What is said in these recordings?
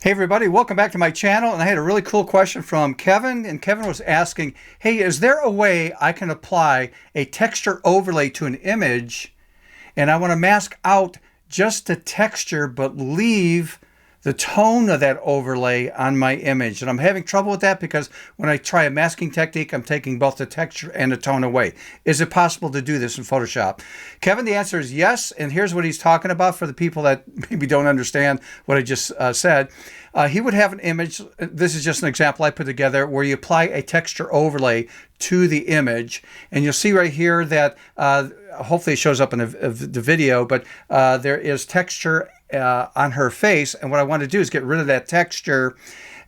Hey everybody, welcome back to my channel. And I had a really cool question from Kevin, and Kevin was asking, hey, is there a way I can apply a texture overlay to an image and I want to mask out just the texture but leave the tone of that overlay on my image? And I'm having trouble with that because when I try a masking technique, I'm taking both the texture and the tone away. Is it possible to do this in Photoshop? Kevin, the answer is yes. And here's what he's talking about for the people that maybe don't understand what I just said. He would have an image. This is just an example I put together where you apply a texture overlay to the image. And you'll see right here that hopefully it shows up in the video, but there is texture on her face. And what I want to do is get rid of that texture,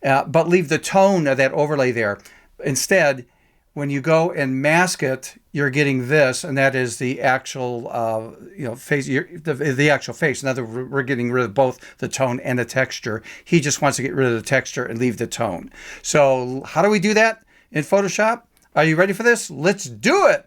but leave the tone of that overlay there. Instead, when you go and mask it, you're getting this, and that is the actual, face. The actual face. In other words, we're getting rid of both the tone and the texture. He just wants to get rid of the texture and leave the tone. So how do we do that in Photoshop? Are you ready for this? Let's do it.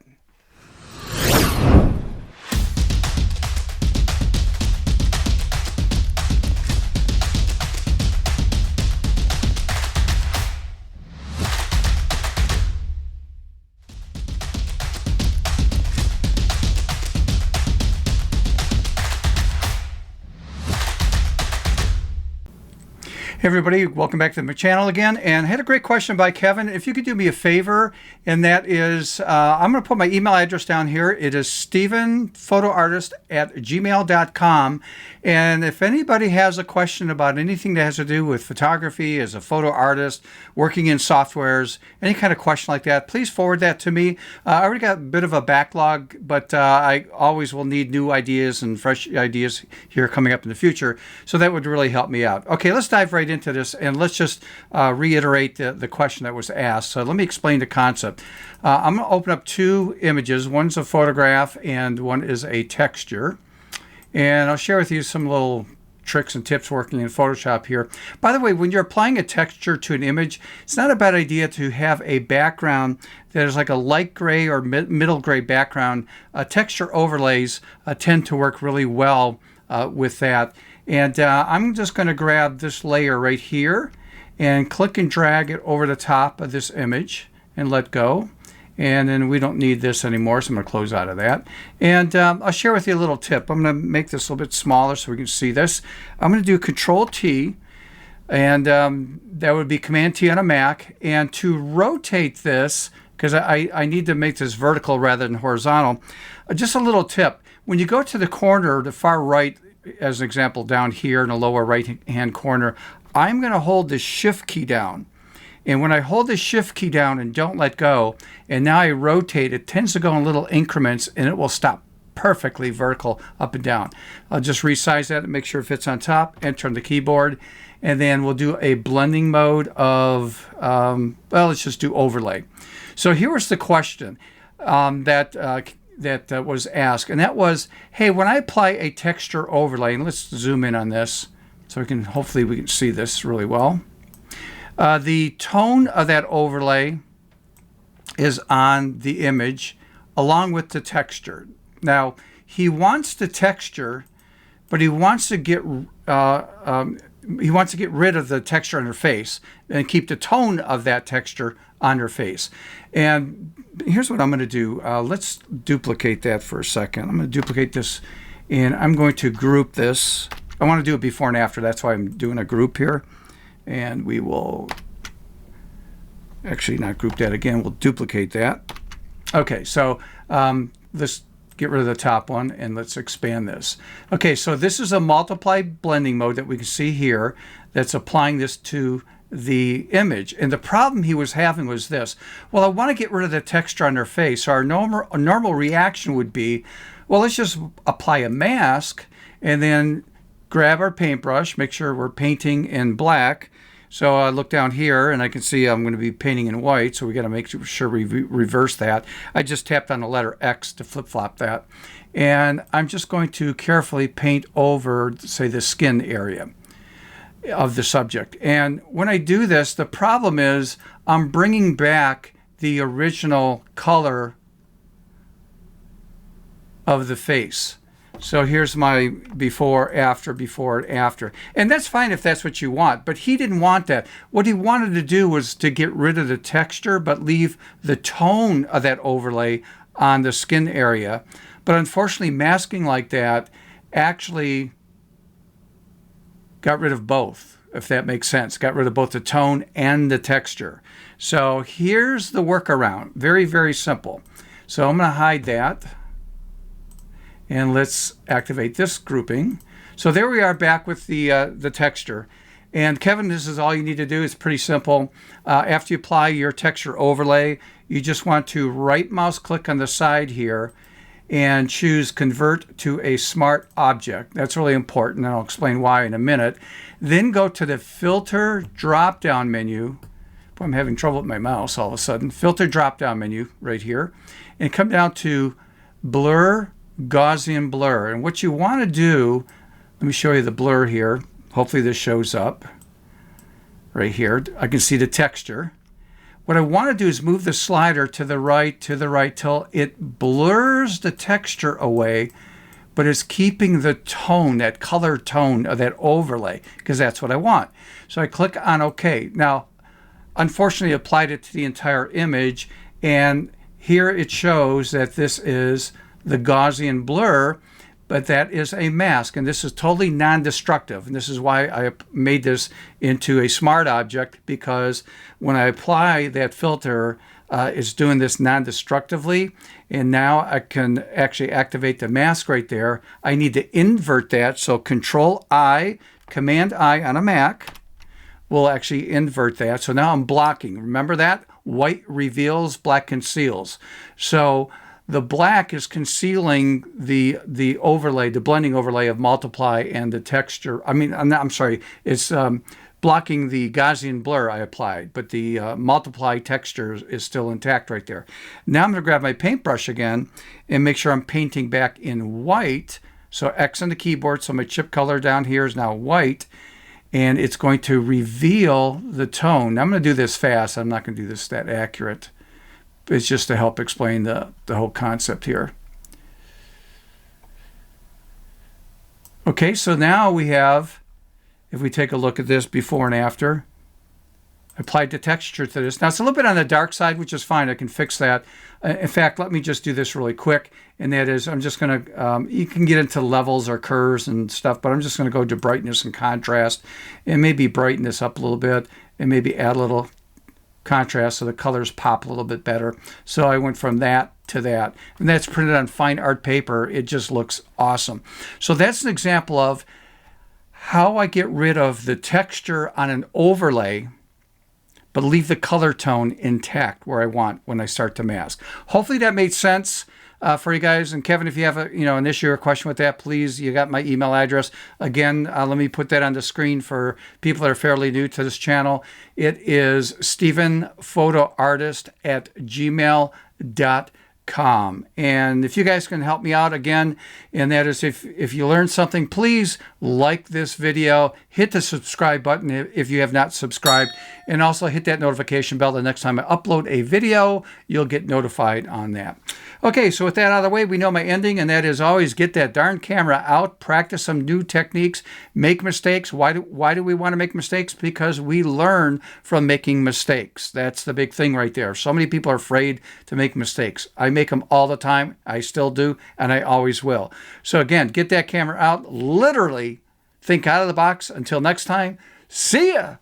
Hey everybody, welcome back to my channel again. And I had a great question by Kevin. If you could do me a favor, and that is, I'm going to put my email address down here. It is stevenphotoartist@gmail.com. And if anybody has a question about anything that has to do with photography as a photo artist, working in softwares, any kind of question like that, please forward that to me. I already got a bit of a backlog, but I always will need new ideas and fresh ideas here coming up in the future. So that would really help me out. Okay, let's dive right into this, and let's just reiterate the question that was asked. So let me explain the concept. I'm going to open up two images. One's a photograph and one is a texture. And I'll share with you some little tricks and tips working in Photoshop here. By the way, when you're applying a texture to an image, it's not a bad idea to have a background that is like a light gray or middle gray background. Texture overlays tend to work really well with that. And I'm just going to grab this layer right here and click and drag it over the top of this image and let go. And then we don't need this anymore, so I'm going to close out of that. And I'll share with you a little tip. I'm going to make this a little bit smaller so we can see this. I'm going to do Control-T, and that would be Command-T on a Mac. And to rotate this, because I need to make this vertical rather than horizontal, just a little tip. When you go to the corner, the far right, as an example, down here in the lower right-hand corner, I'm going to hold the Shift key down. And when I hold the Shift key down and don't let go, and now I rotate, it tends to go in little increments, and it will stop perfectly vertical up and down. I'll just resize that and make sure it fits on top, enter on the keyboard, and then we'll do a blending mode of, let's just do overlay. So here was the question that was asked, and that was, hey, when I apply a texture overlay, and let's zoom in on this so hopefully we can see this really well. The tone of that overlay is on the image along with the texture. Now, he wants the texture, but he wants to get rid of the texture on her face and keep the tone of that texture on her face. And here's what I'm going to do. Let's duplicate that for a second. I'm going to duplicate this, and I'm going to group this. I want to do it before and after. That's why I'm doing a group here. And we will actually not group that again. We'll duplicate that. Okay, so let's get rid of the top one and let's expand this. Okay, so this is a multiply blending mode that we can see here that's applying this to the image. And the problem he was having was this. Well, I want to get rid of the texture on her face. So our normal reaction would be, well, let's just apply a mask and then grab our paintbrush, make sure we're painting in black. So I look down here and I can see I'm going to be painting in white, so we got to make sure we reverse that. I just tapped on the letter X to flip-flop that. And I'm just going to carefully paint over, say, the skin area of the subject. And when I do this, the problem is I'm bringing back the original color of the face. So here's my before, and after. And that's fine if that's what you want, but he didn't want that. What he wanted to do was to get rid of the texture, but leave the tone of that overlay on the skin area. But unfortunately, masking like that actually got rid of both, if that makes sense. Got rid of both the tone and the texture. So here's the workaround. Very, very simple. So I'm going to hide that. And let's activate this grouping. So there we are back with the texture. And Kevin, this is all you need to do. It's pretty simple. After you apply your texture overlay, you just want to right mouse click on the side here and choose Convert to a Smart Object. That's really important, and I'll explain why in a minute. Then go to the Filter drop-down menu. Boy, I'm having trouble with my mouse all of a sudden. Filter drop-down menu right here. And come down to Blur, Gaussian Blur. And what you want to do, let me show you the blur here. Hopefully this shows up right here. I can see the texture. What I want to do is move the slider to the right till it blurs the texture away, but it's keeping the tone, that color tone of that overlay, because that's what I want. So I click on OK. Now, unfortunately, I applied it to the entire image, and here it shows that this is the Gaussian blur, but that is a mask, and this is totally non-destructive. And this is why I made this into a smart object, because when I apply that filter, it's doing this non-destructively. And now I can actually activate the mask right there. I need to invert that, so Control-I, Command-I on a Mac will actually invert that. So now I'm blocking. Remember that? White reveals, black conceals. So the black is concealing the overlay, the blending overlay of multiply and the texture. I'm sorry, it's blocking the Gaussian blur I applied, but the multiply texture is still intact right there. Now I'm going to grab my paintbrush again and make sure I'm painting back in white. So X on the keyboard, so my chip color down here is now white, and it's going to reveal the tone. Now I'm going to do this fast. I'm not going to do this that accurate. It's just to help explain the whole concept here. Okay, so now we have, if we take a look at this before and after, applied the texture to this. Now it's a little bit on the dark side, which is fine. I can fix that. In fact, let me just do this really quick. And that is, I'm just going to, you can get into levels or curves and stuff, but I'm just going to go to brightness and contrast and maybe brighten this up a little bit and maybe add a little contrast so the colors pop a little bit better. So I went from that to that, and that's printed on fine art paper. It just looks awesome. So that's an example of how I get rid of the texture on an overlay but leave the color tone intact where I want when I start to mask. Hopefully that made sense for you guys. And Kevin, if you have an issue or question with that, please, you got my email address. Again, let me put that on the screen for people that are fairly new to this channel. It is stephenphotoartist@gmail.com. And if you guys can help me out again, and that is if you learned something, please like this video, hit the subscribe button if you have not subscribed, and also hit that notification bell. The next time I upload a video, you'll get notified on that. Okay, so with that out of the way, we know my ending, and that is always get that darn camera out, practice some new techniques, make mistakes. Why do we want to make mistakes? Because we learn from making mistakes. That's the big thing right there. So many people are afraid to make mistakes. I make them all the time. I still do, and I always will. So again, get that camera out, literally think out of the box. Until next time, see ya!